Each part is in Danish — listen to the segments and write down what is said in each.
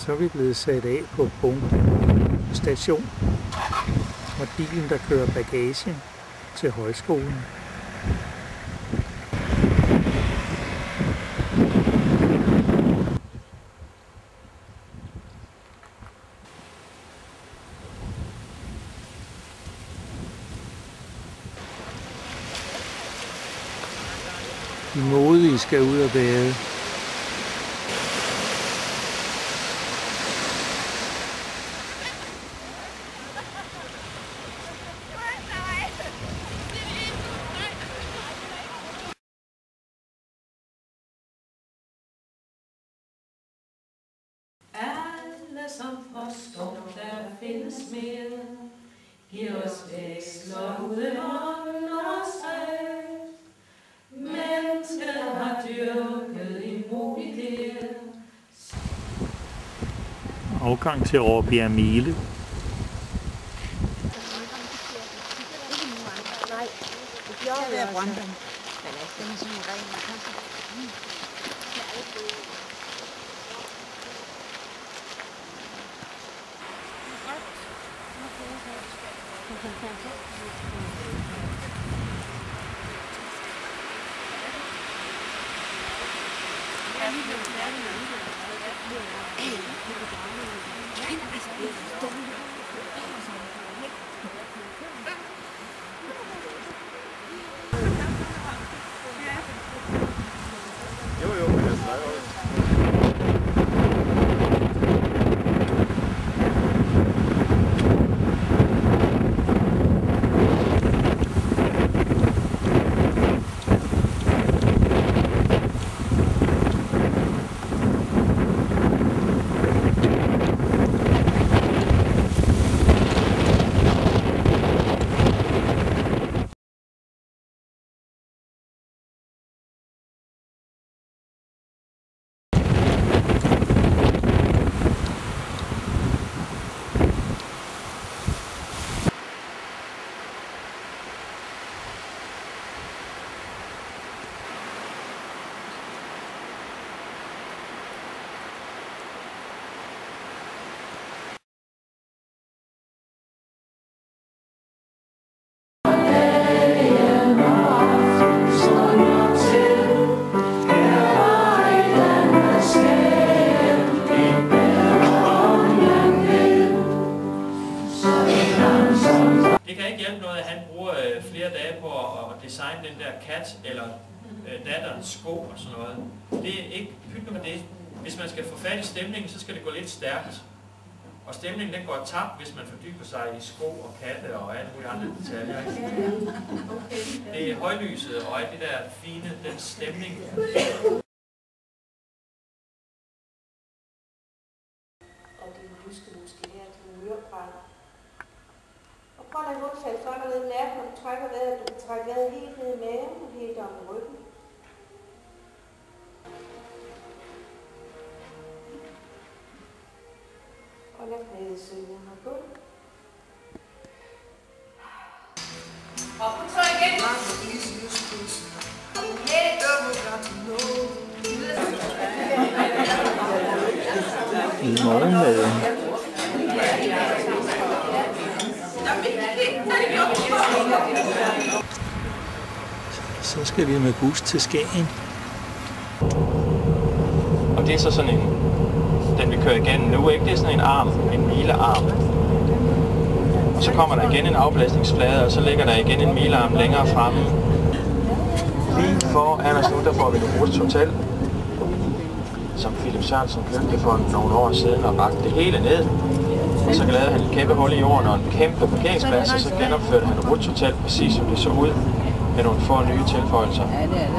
Så er vi blevet sat af på Bunken station, og bilen, der kører bagage til højskolen. De modige skal ud og bade. Alle som forstår, der findes mere, giver os veksler uden os selv. Mennesket har dyrket imod idéer. Afgang til Råbjerg Mile. Nej, det gjorde vi altså. Men den er sådan ren. flere dage på at designe den der kat eller datterens sko og sådan noget. Det er ikke pyt med det. Hvis man skal få fat i stemningen, så skal det gå lidt stærkt. Og stemningen den går tabt, hvis man fordyber sig i sko og katte og alle mulige andre detaljer. Det er højlyset og alt det der fine, den stemning. Og det husker måske her til en ørebrænd. Og prøv at lade hovedfald for dig ned i nakken, og du trækker vejret, du kan trække vejret helt ned i maven og helt om i ryggen. Og lad knæsøgningen her på. Og på tøj igen. I morgenmaden. Så skal vi med bus til Skagen. Og det er så sådan en, den vi kører igennem nu, ikke? Det er sådan en arm, en milearm. Og så kommer der igen en afblæsningsflade, og så ligger der igen en milearm længere fremme. Lige foran os nu, der får vi et hotel, som Philip Sørensen købte for nogle år siden og rakte det hele ned. Og så lavede han et kæmpe hul i jorden og en kæmpe parkeringsplads, og så genopførte han et hotel, præcis som det så ud, med nogle få nye tilføjelser.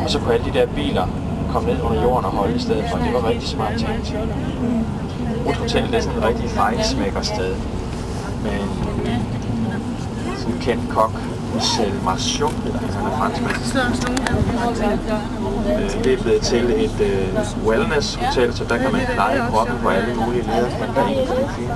Og så kunne alle de der biler komme ned under jorden og holde i stedet for. Det var rigtig smart tænkt. Hotel, det er sådan et rigtig fejlsmækker sted med sådan en kendt kok, Michel Marchon, hedder han er franskmand. Det er blevet til et wellness-hotel, så der kan man pleje kroppen på alle mulige leder. Men der er ikke fint.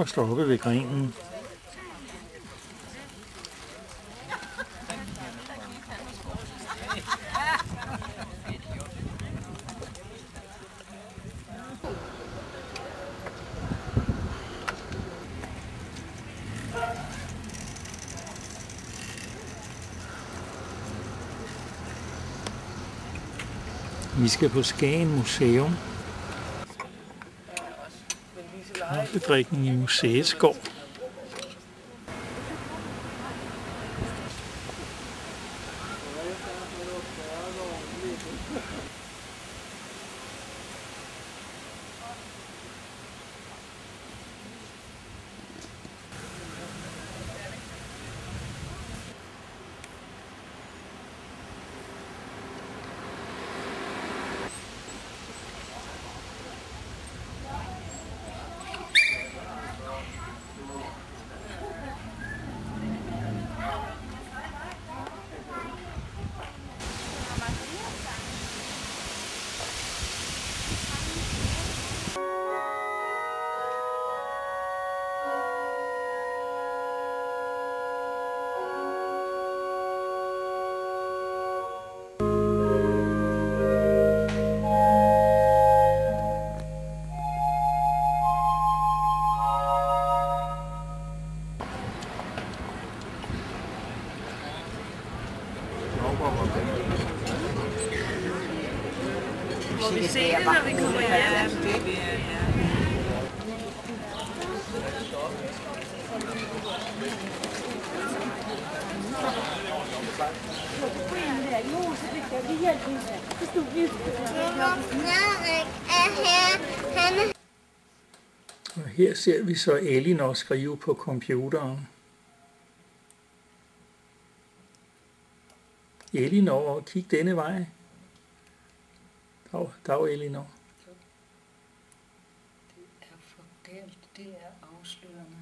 står oppe ved grenen. Vi skal på Skagen Museum. Kaffedrikken i museets gård. Må vi se det, når vi kommer hjem? Og her ser vi så Elinor skrive på computeren. Elinor, kig denne vej. Dag Elinor. Det er for galt, det er afslørende.